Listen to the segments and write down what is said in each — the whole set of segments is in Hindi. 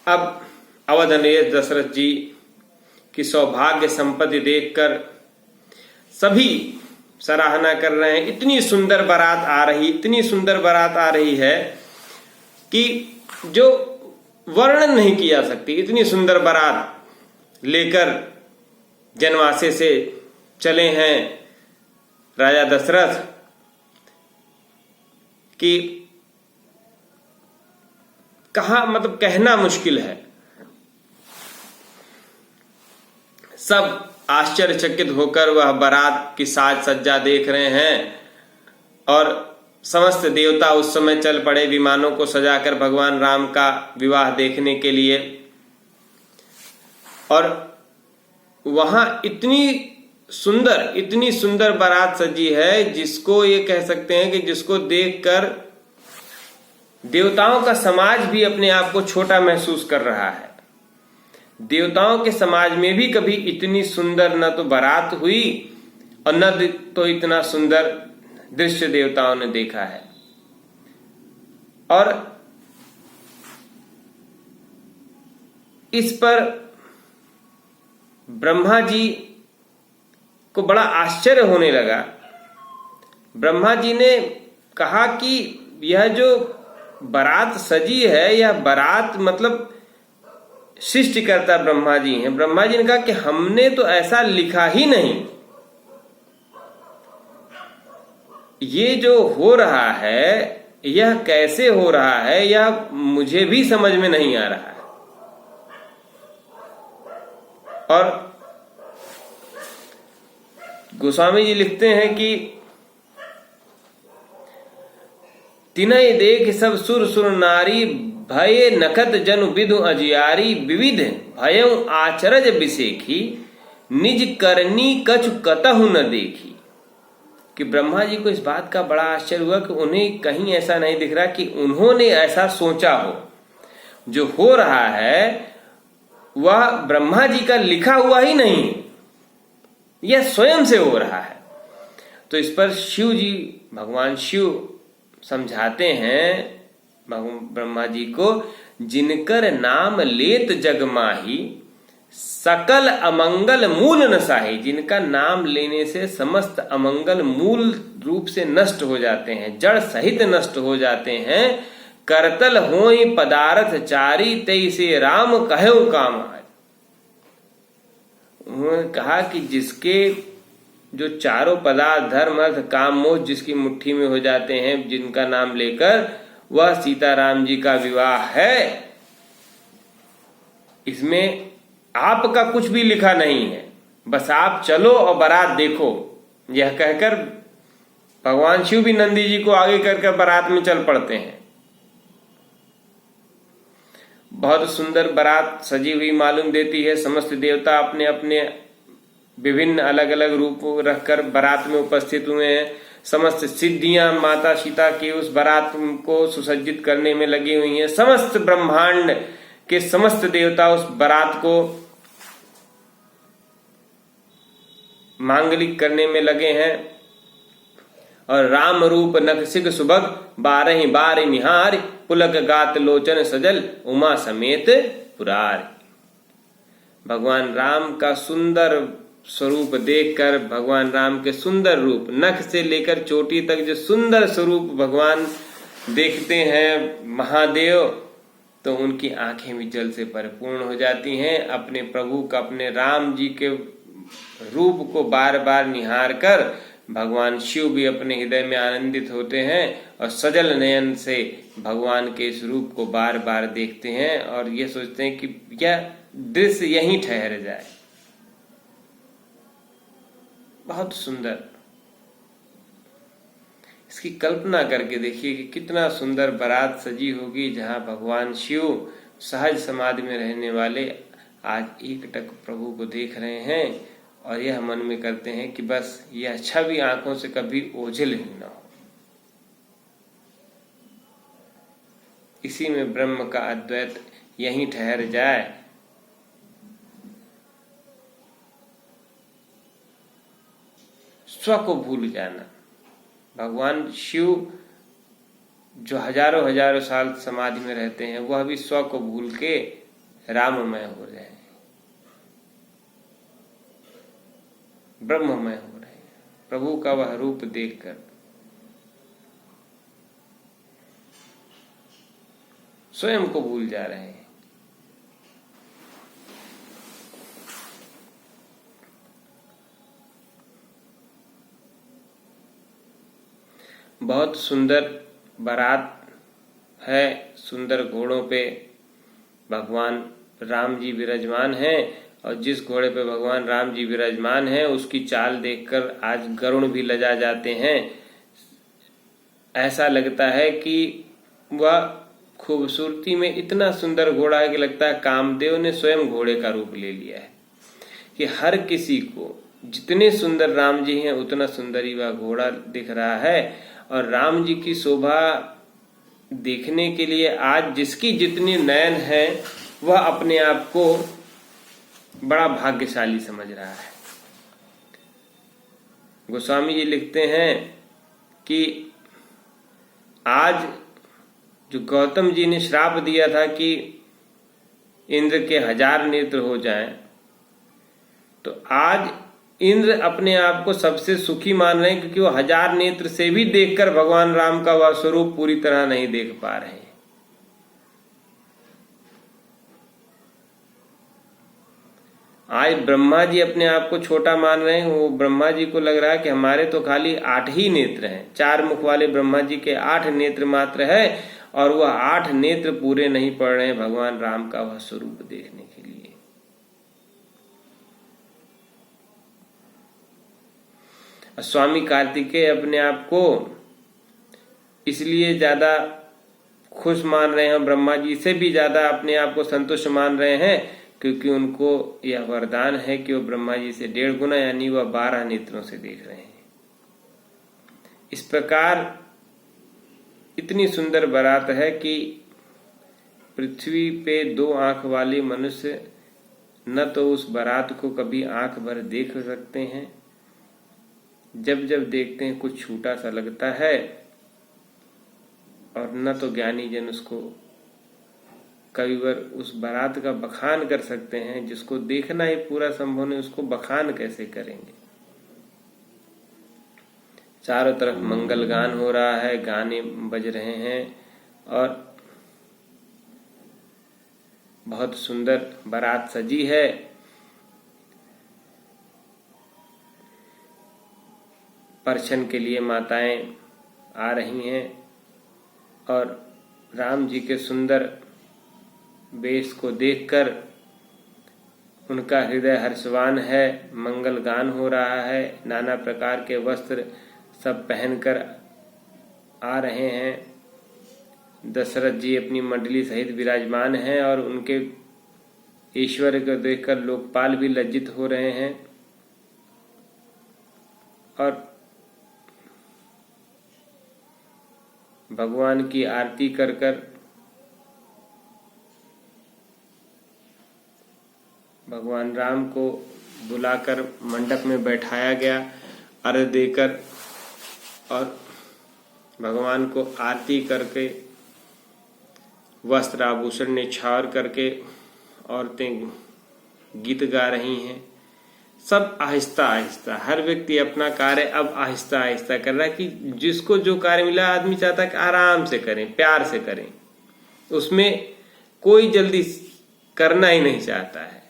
अब अवध नरेश दशरथ जी की सौभाग्य संपत्ति देखकर सभी सराहना कर रहे हैं। इतनी सुंदर बारात आ रही, इतनी सुंदर बारात आ रही है कि जो वर्णन नहीं की जा सकती। इतनी सुंदर बारात लेकर जनवासे से चले हैं राजा दशरथ कि कहा, मतलब कहना मुश्किल है। सब आश्चर्यचकित होकर वह बारात की साज सज्जा देख रहे हैं और समस्त देवता उस समय चल पड़े विमानों को सजाकर भगवान राम का विवाह देखने के लिए। और वहां इतनी सुंदर बारात सजी है जिसको ये कह सकते हैं कि जिसको देखकर देवताओं का समाज भी अपने आप को छोटा महसूस कर रहा है। देवताओं के समाज में भी कभी इतनी सुंदर न तो बारात हुई और न तो इतना सुंदर दृश्य देवताओं ने देखा है। और इस पर ब्रह्मा जी को बड़ा आश्चर्य होने लगा। ब्रह्मा जी ने कहा कि यह जो बारात सजी है, यह बारात मतलब सृष्टिकर्ता ब्रह्मा जी हैं। ब्रह्मा जी ने कहा कि हमने तो ऐसा लिखा ही नहीं। ये जो हो रहा है यह कैसे हो रहा है, यह मुझे भी समझ में नहीं आ रहा है। और गोस्वामी जी लिखते हैं कि तिनय देख सब सुर सुर नारी, भये नखत जनु विधु अजियारी, विविध भयं आचरज बिसेखी, निज करनी कछु कतहु न देखी। कि ब्रह्मा जी को इस बात का बड़ा आश्चर्य हुआ कि उन्हें कहीं ऐसा नहीं दिख रहा कि उन्होंने ऐसा सोचा हो। जो हो रहा है वह ब्रह्मा जी का लिखा हुआ ही नहीं, यह स्वयं से हो रहा है। तो इस पर शिव जी, भगवान शिव समझाते हैं ब्रह्मा जी को, जिनकर नाम लेत जग माही, सकल अमंगल मूल न साही। जिनका नाम लेने से समस्त अमंगल मूल रूप से नष्ट हो जाते हैं, जड़ सहित नष्ट हो जाते हैं। करतल होई पदार्थ चारी, तई से राम कहेउ काम आए। उन्होंने कहा कि जिसके जो चारों पदार्थ धर्म अर्थ काम मोक्ष जिसकी मुट्ठी में हो जाते हैं, जिनका नाम लेकर, वह सीताराम जी का विवाह है। इसमें आपका कुछ भी लिखा नहीं है, बस आप चलो और बारात देखो। यह कहकर भगवान शिव भी नंदी जी को आगे करके बारात में चल पड़ते हैं। बहुत सुंदर बारात सजी हुई मालूम देती है। समस्त देवता अपने अपने विभिन्न अलग अलग रूप रखकर बारात में उपस्थित हुए हैं। समस्त सिद्धियां माता सीता की उस बारात को सुसज्जित करने में लगी हुई हैं। समस्त ब्रह्मांड के समस्त देवता उस बारात को मांगलिक करने में लगे हैं। और राम रूप नखसिग सुभग, बारहि बार निहार, पुलक गात लोचन सजल, उमा समेत पुरार। भगवान राम का सुंदर स्वरूप देखकर, भगवान राम के सुंदर रूप, नख से लेकर चोटी तक जो सुंदर स्वरूप भगवान देखते हैं महादेव, तो उनकी आंखें भी जल से परिपूर्ण हो जाती हैं। अपने प्रभु का, अपने राम जी के रूप को बार बार निहार कर भगवान शिव भी अपने हृदय में आनंदित होते हैं और सजल नयन से भगवान के इस रूप को बार बार देखते हैं और ये सोचते हैं कि यह दृश्य यहीं ठहर जाए। बहुत सुंदर। इसकी कल्पना करके देखिए कि कितना सुंदर बारात सजी होगी, जहां भगवान शिव सहज समाधि में रहने वाले आज एकटक प्रभु को देख रहे हैं और यह मन में करते हैं कि बस यह छवि आंखों से कभी ओझल ही न हो। इसी में ब्रह्म का अद्वैत यहीं ठहर जाए। स्व को भूल जाना। भगवान शिव जो हजारों हजारों साल समाधि में रहते हैं, वह भी स्व को भूल के राममय हो रहे हैं, ब्रह्ममय हो रहे हैं। प्रभु का वह रूप देखकर स्वयं को भूल जा रहे हैं। बहुत सुंदर बारात है, सुंदर घोड़ों पे भगवान राम जी विराजमान हैं, और जिस घोड़े पे भगवान राम जी विराजमान हैं उसकी चाल देखकर आज गरुड़ भी लजा जाते हैं। ऐसा लगता है कि वह खूबसूरती में इतना सुंदर घोड़ा है कि लगता है कामदेव ने स्वयं घोड़े का रूप ले लिया है, कि हर किसी को जितने सुंदर राम जी हैं उतना सुंदर ही वह घोड़ा दिख रहा है। और राम जी की शोभा देखने के लिए आज जिसकी जितनी नयन है वह अपने आप को बड़ा भाग्यशाली समझ रहा है। गोस्वामी जी लिखते हैं कि आज जो गौतम जी ने श्राप दिया था कि इंद्र के 1000 नेत्र हो जाएं, तो आज इंद्र अपने आप को सबसे सुखी मान रहे हैं, क्योंकि वो 1000 नेत्र से भी देखकर भगवान राम का वह स्वरूप पूरी तरह नहीं देख पा रहे हैं। आज ब्रह्मा जी अपने आप को छोटा मान रहे हैं। वो ब्रह्मा जी को लग रहा है कि हमारे तो खाली 8 ही नेत्र हैं, 4 मुख वाले ब्रह्मा जी के 8 नेत्र मात्र है, और वह 8 नेत्र पूरे नहीं पड़ रहे हैं भगवान राम का वह स्वरूप देखने के लिए। स्वामी कार्तिकेय अपने आप को इसलिए ज्यादा खुश मान रहे हैं, ब्रह्मा जी से भी ज्यादा अपने आप को संतुष्ट मान रहे हैं, क्योंकि उनको यह वरदान है कि वो ब्रह्मा जी से 1.5 गुना यानी वह 12 नेत्रों से देख रहे हैं। इस प्रकार इतनी सुंदर बारात है कि पृथ्वी पे 2 आंख वाले मनुष्य न तो उस बारात को कभी आंख भर देख सकते हैं, जब जब देखते हैं कुछ छूटा सा लगता है, और न तो ज्ञानी जन उसको कविवर उस बारात का बखान कर सकते हैं। जिसको देखना ही पूरा संभव नहीं, उसको बखान कैसे करेंगे। चारों तरफ मंगल गान हो रहा है, गाने बज रहे हैं, और बहुत सुंदर बारात सजी है। परछन के लिए माताएं आ रही हैं, और राम जी के सुंदर वेश को देखकर उनका हृदय हर्षवान है। मंगल गान हो रहा है, नाना प्रकार के वस्त्र सब पहनकर आ रहे हैं। दशरथ जी अपनी मंडली सहित विराजमान हैं, और उनके ईश्वर को देखकर लोकपाल भी लज्जित हो रहे हैं। और भगवान की आरती कर कर भगवान राम को बुलाकर मंडप में बैठाया गया अर्घ्य देकर, और भगवान को आरती करके वस्त्र आभूषण निछावर करके औरतें गीत गा रही हैं। सब आहिस्ता आहिस्ता, हर व्यक्ति अपना कार्य अब आहिस्ता आहिस्ता कर रहा है, कि जिसको जो कार्य मिला आदमी चाहता है कि आराम से करें, प्यार से करें, उसमें कोई जल्दी करना ही नहीं चाहता है।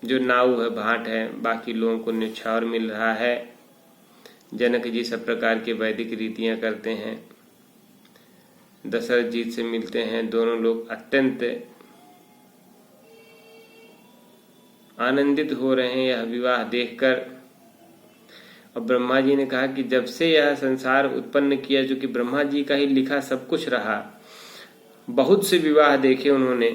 जो नाव है, भाट है, बाकी लोगों को निछावर मिल रहा है। जनक जी सब प्रकार की वैदिक रीतियां करते हैं, दशरथ जी से मिलते हैं। दोनों लोग अत्यंत आनंदित हो रहे हैं यह विवाह देखकर। और ब्रह्मा जी ने कहा कि जब से यह संसार उत्पन्न किया, जो कि ब्रह्मा जी का ही लिखा सब कुछ रहा, बहुत से विवाह देखे उन्होंने,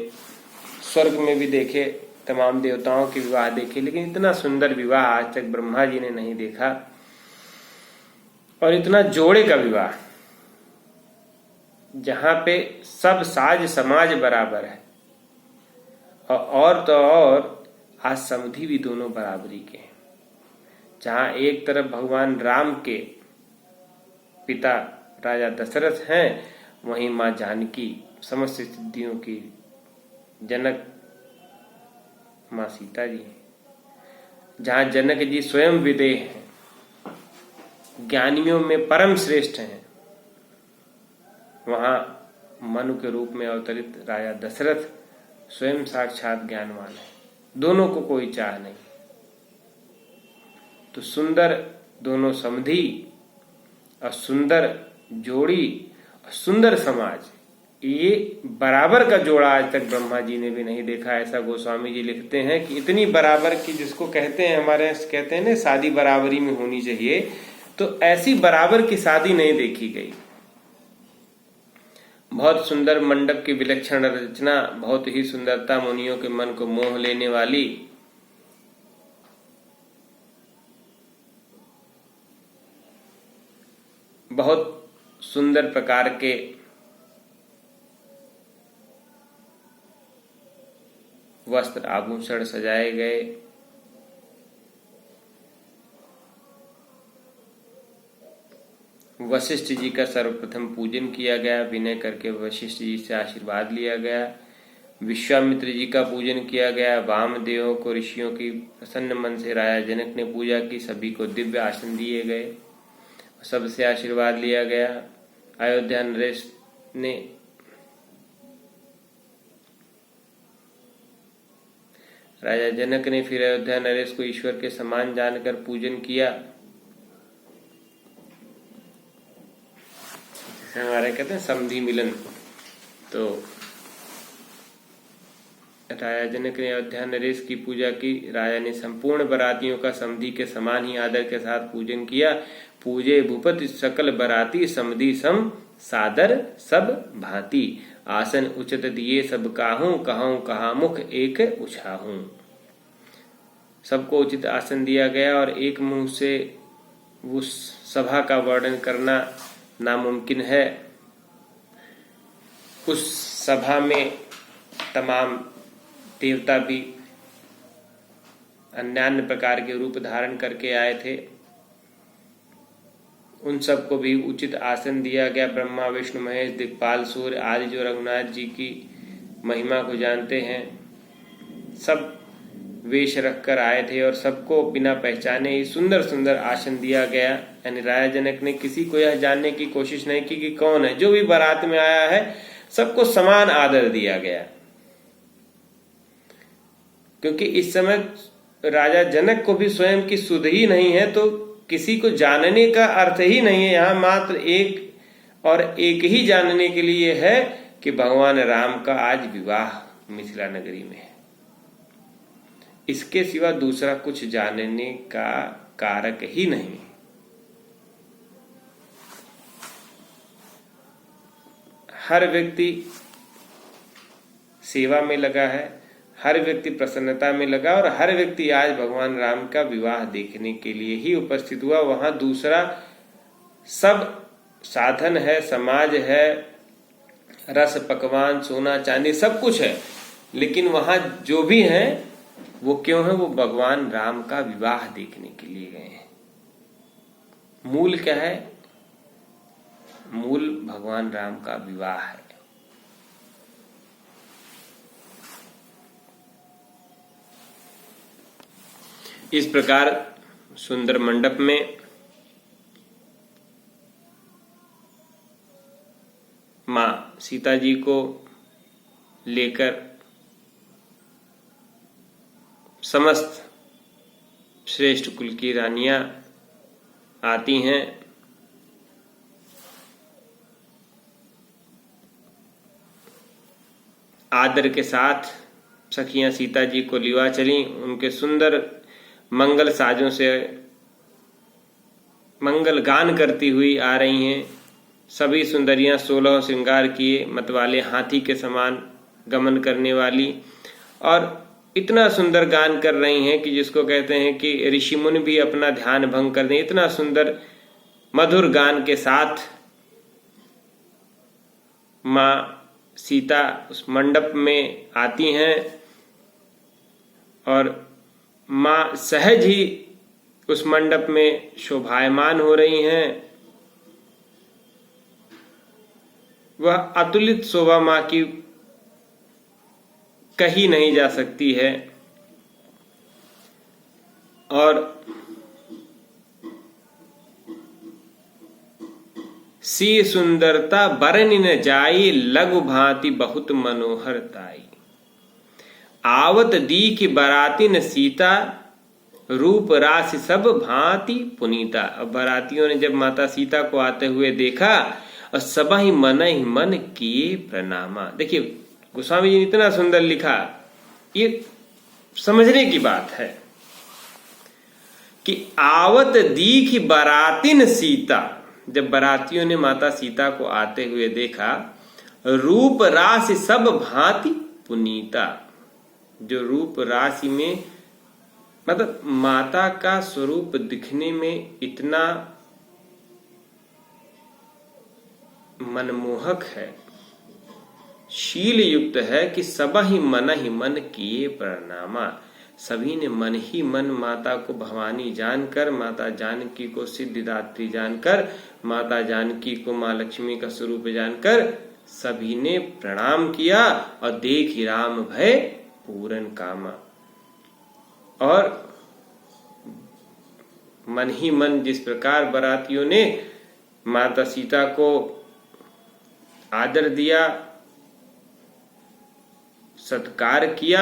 स्वर्ग में भी देखे, तमाम देवताओं के विवाह देखे, लेकिन इतना सुंदर विवाह आज तक ब्रह्मा जी ने नहीं देखा। और इतना जोड़े का विवाह, जहां पे सब साज समाज बराबर है, और तो और आज समधि भी दोनों बराबरी के हैं। जहां एक तरफ भगवान राम के पिता राजा दशरथ हैं, वहीं मां जानकी समस्त सिद्धियों की जनक माँ सीता जी हैं। जहाँ जनक जी स्वयं विदेह हैं, ज्ञानियों में परम श्रेष्ठ हैं, वहाँ मनु के रूप में अवतरित राजा दशरथ स्वयं साक्षात ज्ञानवान है। दोनों को कोई चाह नहीं। तो सुंदर दोनों समधी और सुंदर जोड़ी और सुंदर समाज, ये बराबर का जोड़ा आज तक ब्रह्मा जी ने भी नहीं देखा। ऐसा गोस्वामी जी लिखते हैं कि इतनी बराबर की, जिसको कहते हैं हमारे यहाँ कहते हैं ना शादी बराबरी में होनी चाहिए, तो ऐसी बराबर की शादी नहीं देखी गई। बहुत सुंदर मंडप की विलक्षण रचना, बहुत ही सुंदरता, मुनियों के मन को मोह लेने वाली, बहुत सुंदर प्रकार के वस्त्र आभूषण सजाए गए। वशिष्ठ जी का सर्वप्रथम पूजन किया गया, विनय करके वशिष्ठ जी से आशीर्वाद लिया गया। विश्वामित्र जी का पूजन किया गया। वामदेवों को, ऋषियों की प्रसन्न मन से राजा जनक ने पूजा की। सभी को दिव्य आसन दिए गए, सबसे आशीर्वाद लिया गया। अयोध्या नरेश ने राजा जनक ने फिर अयोध्या नरेश को ईश्वर के समान जानकर पूजन किया। हमारे कहते हैं समधी मिलन। तो राजा जनक ने अयोध्या नरेश की पूजा की। राजा ने संपूर्ण बरातियों का समधी के समान ही आदर के साथ पूजन किया। पूजे भूपति सकल बराती, समधी सम सादर सब भांति। आसन उचित दिए सब काहूं, कहूं कहा मुख एक उछाहूं। सबको उचित आसन दिया गया और एक मुंह से उस सभा का वर्णन करना नामुमकिन है। उस सभा में तमाम देवता भी अन्य प्रकार के रूप धारण करके आए थे। उन सबको भी उचित आसन दिया गया। ब्रह्मा, विष्णु, महेश, दिक्पाल, सूर्य आदि जो रघुनाथ जी की महिमा को जानते हैं, सब वेश रखकर आए थे और सबको बिना पहचाने ही सुंदर सुंदर आसन दिया गया। यानी राजा जनक ने किसी को यह जानने की कोशिश नहीं की कि कौन है। जो भी बारात में आया है सबको समान आदर दिया गया, क्योंकि इस समय राजा जनक को भी स्वयं की सुध ही नहीं है, तो किसी को जानने का अर्थ ही नहीं है। यहाँ मात्र एक और एक ही जानने के लिए है कि भगवान राम का आज विवाह मिथिला नगरी में है। इसके सिवा दूसरा कुछ जानने का कारक ही नहीं। हर व्यक्ति सेवा में लगा है, हर व्यक्ति प्रसन्नता में लगा और हर व्यक्ति आज भगवान राम का विवाह देखने के लिए ही उपस्थित हुआ। वहां दूसरा सब साधन है, समाज है, रस पकवान, सोना चांदी सब कुछ है, लेकिन वहां जो भी है वो क्यों है? वो भगवान राम का विवाह देखने के लिए गए हैं। मूल क्या है? मूल भगवान राम का विवाह है। इस प्रकार सुंदर मंडप में मां सीता जी को लेकर समस्त श्रेष्ठ कुल की रानियां आती हैं। आदर के साथ सखियां सीता जी को लिवा चली। उनके सुंदर मंगल साजों से मंगल गान करती हुई आ रही हैं। सभी सुंदरियां 16 श्रृंगार किए, मतवाले हाथी के समान गमन करने वाली, और इतना सुंदर गान कर रही हैं कि जिसको कहते हैं कि ऋषि मुनि भी अपना ध्यान भंग कर दें। इतना सुंदर मधुर गान के साथ मां सीता उस मंडप में आती हैं और मां सहज ही उस मंडप में शोभायमान हो रही हैं। वह अतुलित शोभा मां की कही नहीं जा सकती है। और सी सुंदरता बरनि न जाई, लघु भांति बहुत मनोहर ताई। आवत दीख बरातिन सीता, रूप राशि सब भांति पुनीता। अब बरातियों ने जब माता सीता को आते हुए देखा और सबहि मन ही मन किए प्रणामा। देखिए गोस्वामी जी ने इतना सुंदर लिखा, ये समझने की बात है कि आवत दीख बरातिन सीता, जब बरातियों ने माता सीता को आते हुए देखा, रूप राशि सब भांति पुनीता, जो रूप राशि में मतलब माता का स्वरूप दिखने में इतना मनमोहक है, शील युक्त है कि सबहि मन ही मन किए प्रणामा। सभी ने मन ही मन माता को भवानी जानकर, माता जानकी को सिद्धिदात्री जानकर, माता जानकी को माँ लक्ष्मी का स्वरूप जानकर सभी ने प्रणाम किया। और देखि राम भय पूरन कामा, और मन ही मन जिस प्रकार बरातियों ने माता सीता को आदर दिया, सत्कार किया,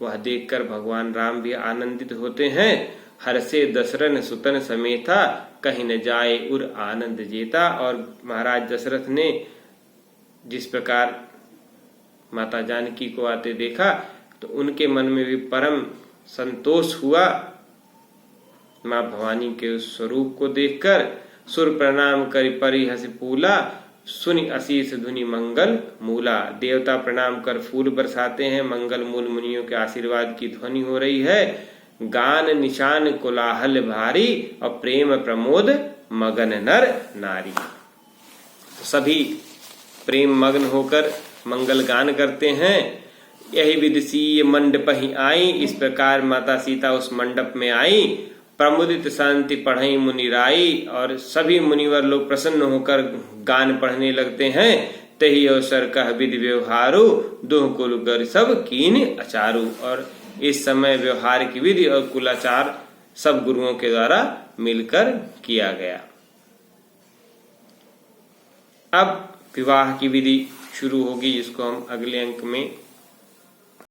वह देखकर भगवान राम भी आनंदित होते हैं। हर्षे दशरथ सुतन समेता, कहीं न जाए उर आनंद जेता। और महाराज दशरथ ने जिस प्रकार माता जानकी को आते देखा तो उनके मन में भी परम संतोष हुआ मां भवानी के उस स्वरूप को देखकर। सुर प्रणाम करि परि हसि फूला, सुनि असीस धुनि मंगल मूला। देवता प्रणाम कर फूल बरसाते हैं, मंगल मूल मुनियों के आशीर्वाद की ध्वनि हो रही है। गान निशान कोलाहल भारी, और प्रेम प्रमोद मगन नर नारी। सभी प्रेम मग्न होकर मंगल गान करते हैं। यही विदिशीय मंडप ही आई, इस प्रकार माता सीता उस मंडप में आई। प्रमुदित शांति पढ़ई मुनिराई, और सभी मुनिवर लोग प्रसन्न होकर गान पढ़ने लगते हैं। तही अवसर कह विधि व्यवहारु, दोह कुल कर सब कीन अचारु। और इस समय व्यवहार की विधि और कुलाचार सब गुरुओं के द्वारा मिलकर किया गया। अब विवाह की विधि शुरू होगी, जिसको हम अगले अंक में